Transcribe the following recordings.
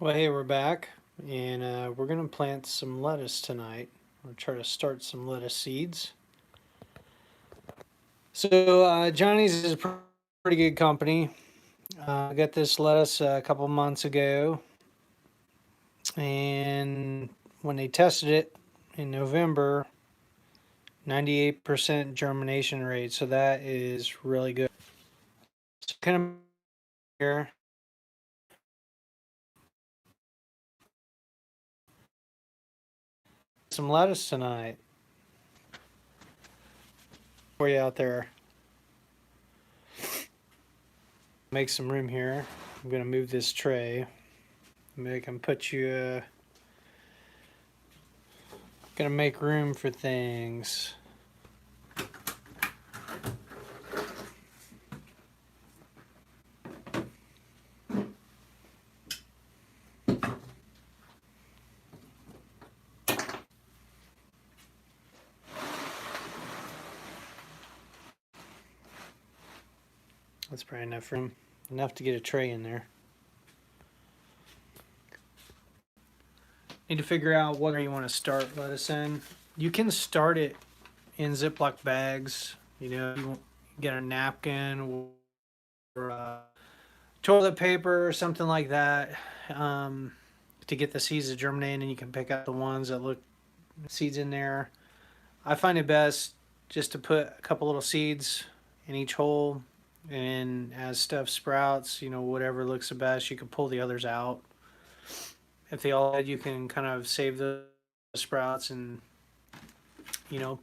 Well, hey, we're back, and we're gonna plant some lettuce tonight. We'll try to start some lettuce seeds. So Johnny's is a pretty good company. I got this lettuce a couple months ago, and when they tested it in November, 98% germination rate. So that is really good. So kind of here some lettuce tonight for you out there. Make some room here. I'm gonna move this tray. Maybe I can put you. Gonna make room for things. That's probably enough room. Enough to get a tray in there. Need to figure out what you want to start lettuce in. You can start it in Ziploc bags. You get a napkin or toilet paper or something like that to get the seeds to germinate, and you can pick out the ones that look seeds in there. I find it best just to put a couple little seeds in each hole, and as stuff sprouts, whatever looks the best, you can pull the others out. If they all you can kind of save the sprouts and you know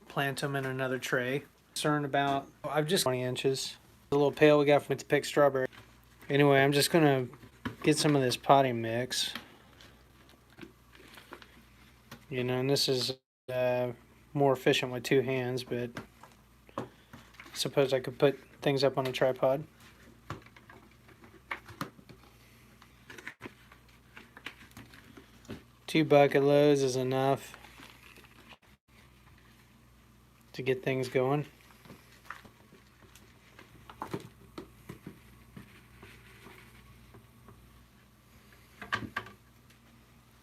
plant them in another tray. Concerned about I've just 20 inches. The little pail we got from it to pick strawberry. Anyway, I'm just gonna get some of this potting mix. And this is uh, more efficient with two hands, but I suppose I could put things up on a tripod. Two bucket loads is enough to get things going.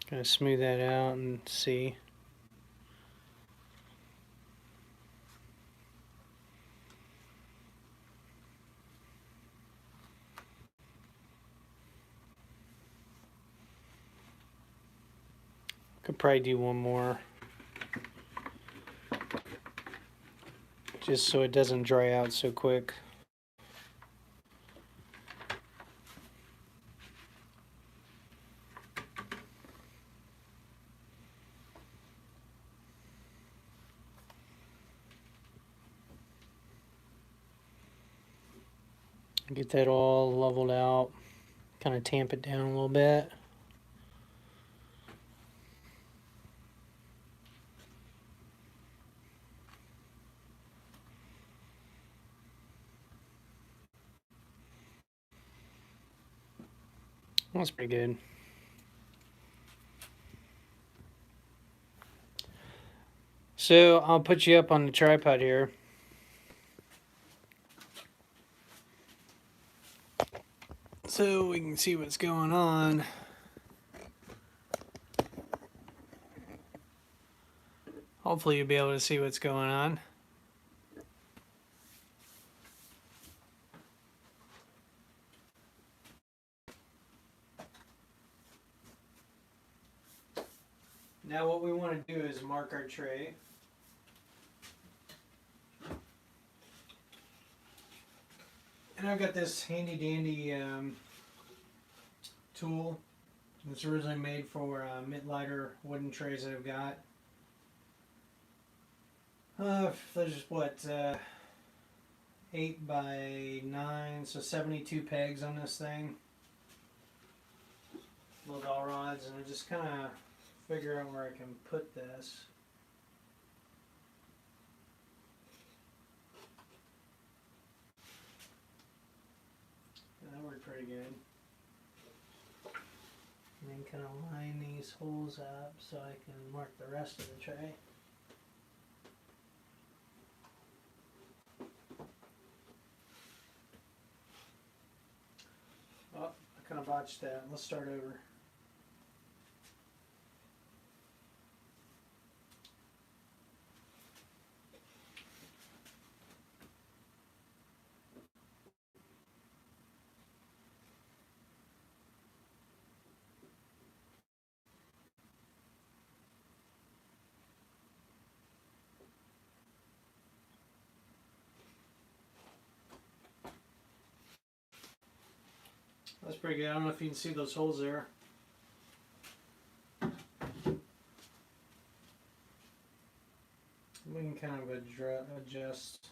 Gonna smooth that out and see. Could probably do one more, just so it doesn't dry out so quick. Get that all leveled out, kind of tamp it down a little bit. That's pretty good. So I'll put you up on the tripod here. So we can see what's going on. Hopefully you'll be able to see what's going on. Now what we want to do is mark our tray. And I've got this handy dandy tool. It's originally made for mitt lighter wooden trays that I've got. There's what, 8 by 9, so 72 pegs on this thing. Little dowel rods, and I just kind of figure out where I can put this. That worked pretty good. And then kind of line these holes up so I can mark the rest of the tray. Oh, I kind of botched that. Let's start over. That's pretty good. I don't know if you can see those holes there. We can kind of adjust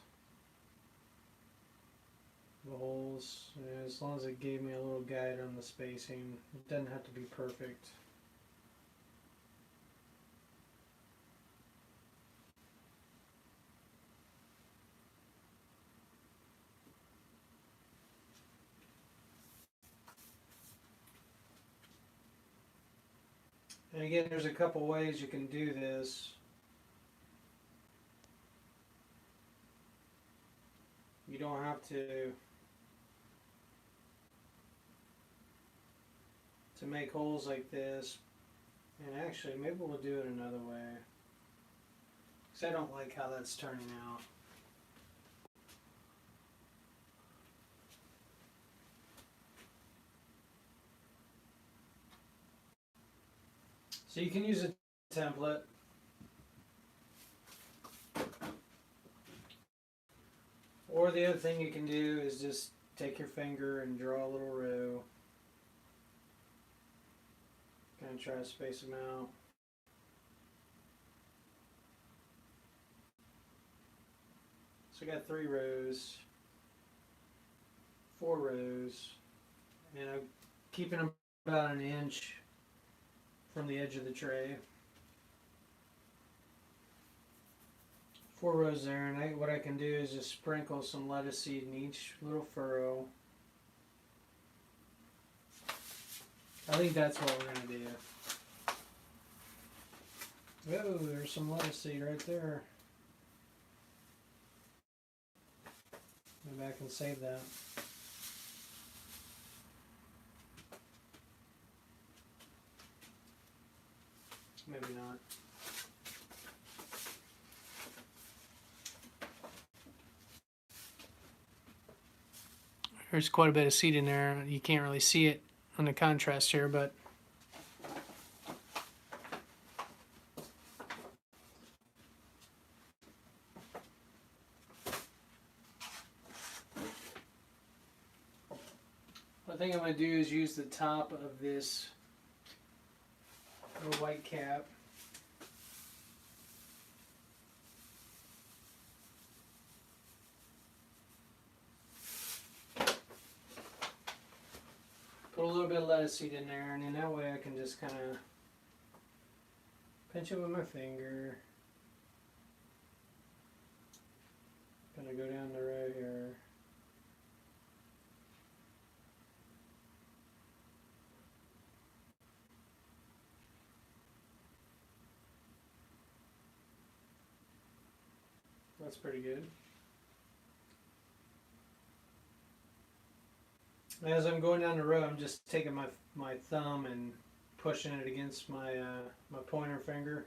the holes, as long as it gave me a little guide on the spacing. It doesn't have to be perfect. And again, there's a couple ways you can do this. You don't have to make holes like this. And actually, maybe we'll do it another way, because I don't like how that's turning out. So you can use a template. Or the other thing you can do is just take your finger and draw a little row. Kind of try to space them out. So I got 3 rows, 4 rows, and I'm keeping them about an inch from the edge of the tray. 4 rows there, and what I can do is just sprinkle some lettuce seed in each little furrow. I think that's what we're going to do. Oh, there's some lettuce seed right there. Maybe I can save that. Maybe not. There's quite a bit of seed in there. You can't really see it on the contrast here, but what I think I'm going to do is use the top of this little white cap. Put a little bit of lettuce seed in there, and then that way I can just kind of pinch it with my finger. Kind of go down the row here. That's pretty good. As I'm going down the row, I'm just taking my thumb and pushing it against my my pointer finger.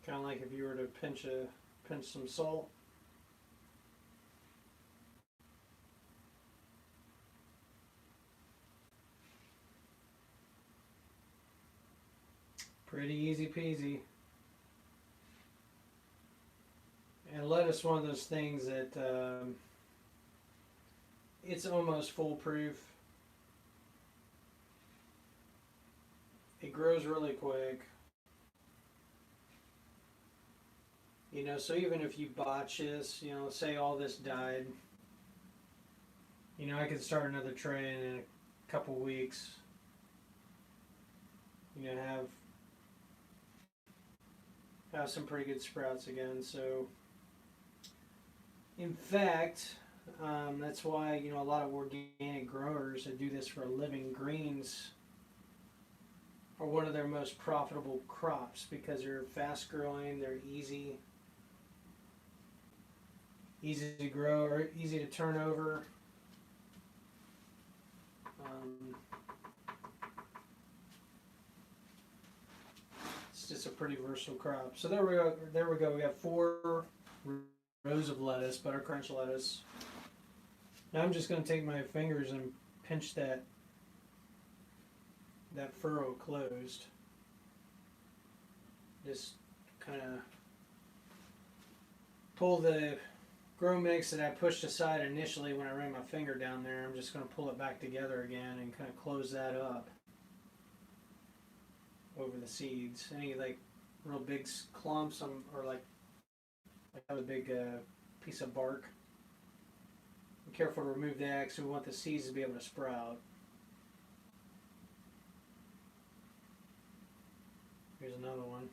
Kind of like if you were to pinch some salt. Pretty easy peasy. And lettuce, one of those things that it's almost foolproof. It grows really quick. You know, so even if you botch this, you know, say all this died, you know, I could start another tray in a couple weeks. You know, have some pretty good sprouts again. So, in fact, that's why, you know, a lot of organic growers that do this for a living, greens are one of their most profitable crops, because they're fast growing, they're easy to grow, or easy to turn over. It's just a pretty versatile crop. So there we go. There we go. We got 4 rows of lettuce, butter crunch lettuce. Now I'm just going to take my fingers and pinch that furrow closed. Just kind of pull the grow mix that I pushed aside initially when I ran my finger down there. I'm just going to pull it back together again and kind of close that up over the seeds. Any like real big clumps or like a big piece of bark. Be careful to remove that because we want the seeds to be able to sprout. Here's another one.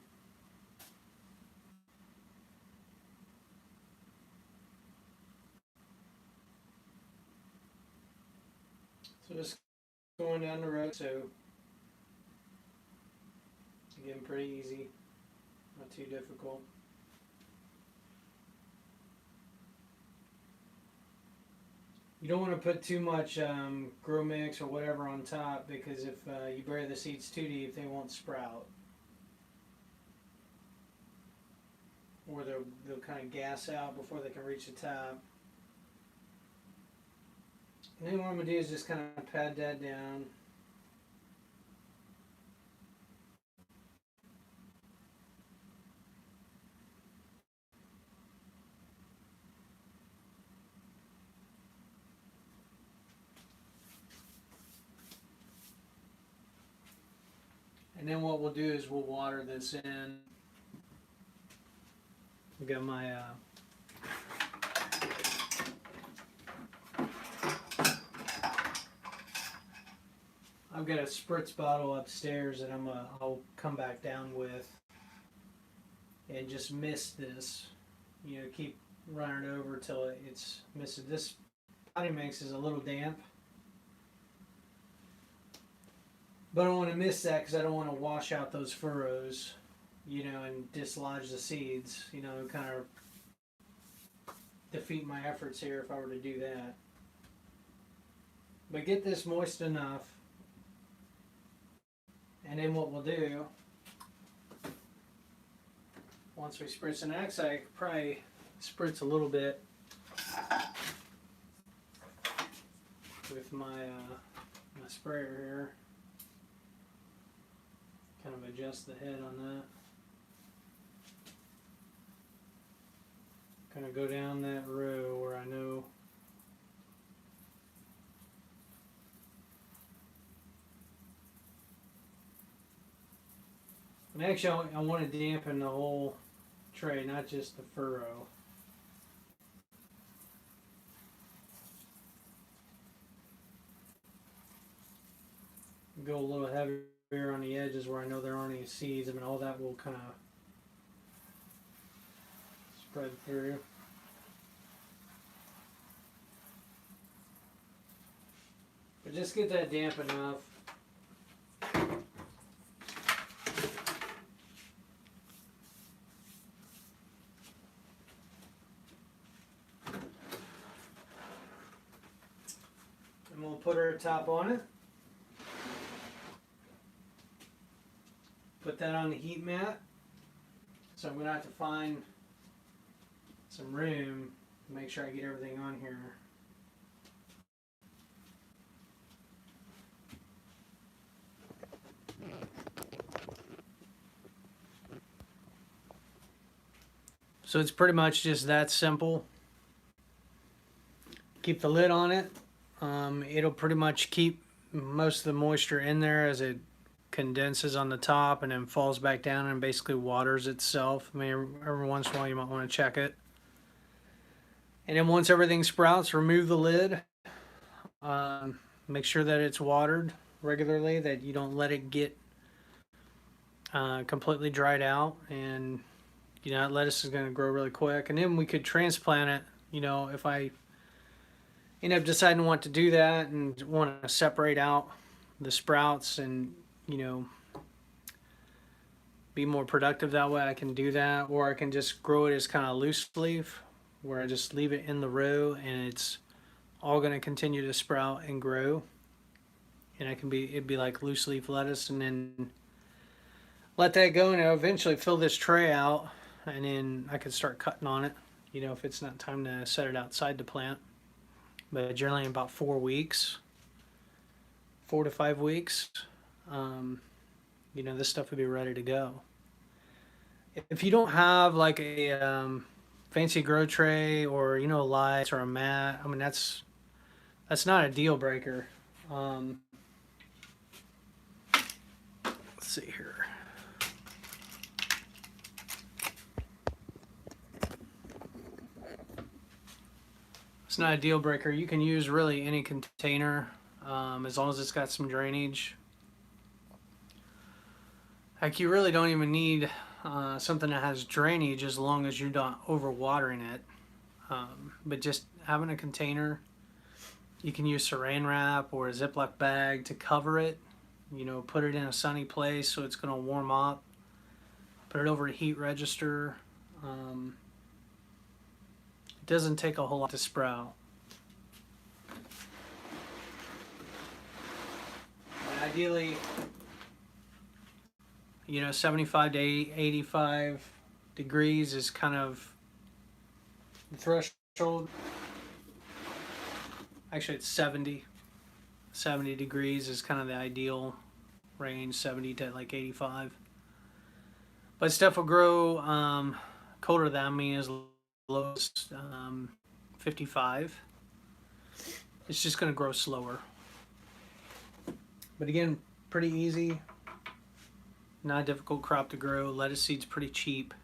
So just going down the road, so again, pretty easy, not too difficult. You don't want to put too much grow mix or whatever on top because if you bury the seeds too deep, they won't sprout. Or they'll kind of gas out before they can reach the top. And then what I'm going to do is just kind of pad that down. And then what we'll do is we'll water this in. I've got my I've got a spritz bottle upstairs that I'll come back down with and just mist this. You know, keep running it over till it's misted. This potting mix is a little damp, but I don't want to miss that because I don't want to wash out those furrows, you know, and dislodge the seeds. You know, kind of defeat my efforts here if I were to do that. But get this moist enough. And then what we'll do, once we spritz an axe, I could probably spritz a little bit with my sprayer here. Kind of adjust the head on that. Kind of go down that row where I know and actually, I want to dampen the whole tray, not just the furrow. Go a little heavier on the edges where I know there aren't any seeds. I mean, all that will kind of spread through. But just get that damp enough. And we'll put our top on it. Put that on the heat mat. So I'm going to have to find some room to make sure I get everything on here. So it's pretty much just that simple. Keep the lid on it. It'll pretty much keep most of the moisture in there as it condenses on the top and then falls back down and basically waters itself. I mean, every once in a while you might want to check it. And then once everything sprouts, remove the lid. Make sure that it's watered regularly, that you don't let it get completely dried out. And you know, that lettuce is going to grow really quick. And then we could transplant it, you know, if I end up deciding to want to do that and want to separate out the sprouts and, you know, be more productive that way, I can do that. Or I can just grow it as kind of loose leaf, where I just leave it in the row and it's all going to continue to sprout and grow. And it'd be like loose leaf lettuce, and then let that go, and I'll eventually fill this tray out, and then I can start cutting on it, you know, if it's not time to set it outside to plant. But generally in about 4 weeks, 4 to 5 weeks, you know, this stuff would be ready to go. If you don't have like a fancy grow tray or lights or a mat. I mean that's not a deal breaker. Um, let's see here. It's not a deal breaker. You can use really any container as long as it's got some drainage. Like you really don't even need something that has drainage as long as you're not overwatering it. But just having a container, you can use saran wrap or a Ziploc bag to cover it. Put it in a sunny place so it's going to warm up. Put it over a heat register. It doesn't take a whole lot to sprout. And ideally, 75 to 85 degrees is kind of the threshold. Actually, it's 70. 70 degrees is kind of the ideal range, 70 to like 85. But stuff will grow colder than that. I mean, as low as 55. It's just going to grow slower. But again, pretty easy. Not a difficult crop to grow. Lettuce seed's pretty cheap.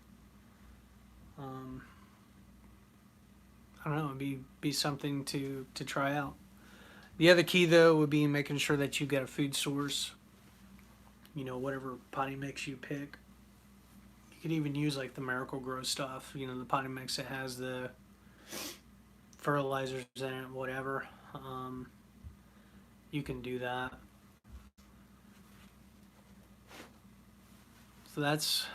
I don't know, it'd be something to try out. The other key though would be making sure that you get a food source. Whatever potting mix you pick. You could even use like the Miracle-Gro stuff. The potting mix that has the fertilizers in it, whatever. You can do that. So that's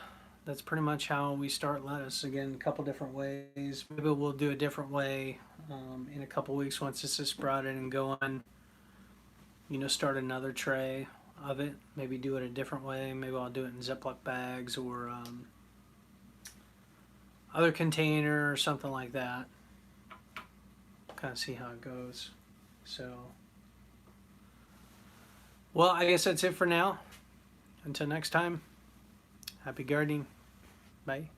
pretty much how we start lettuce. Again, a couple different ways. Maybe we'll do a different way in a couple weeks once this is sprouted and going. Start another tray of it. Maybe do it a different way. Maybe I'll do it in Ziploc bags or other container or something like that. Kind of see how it goes. So, well, I guess that's it for now. Until next time. Happy gardening. Bye.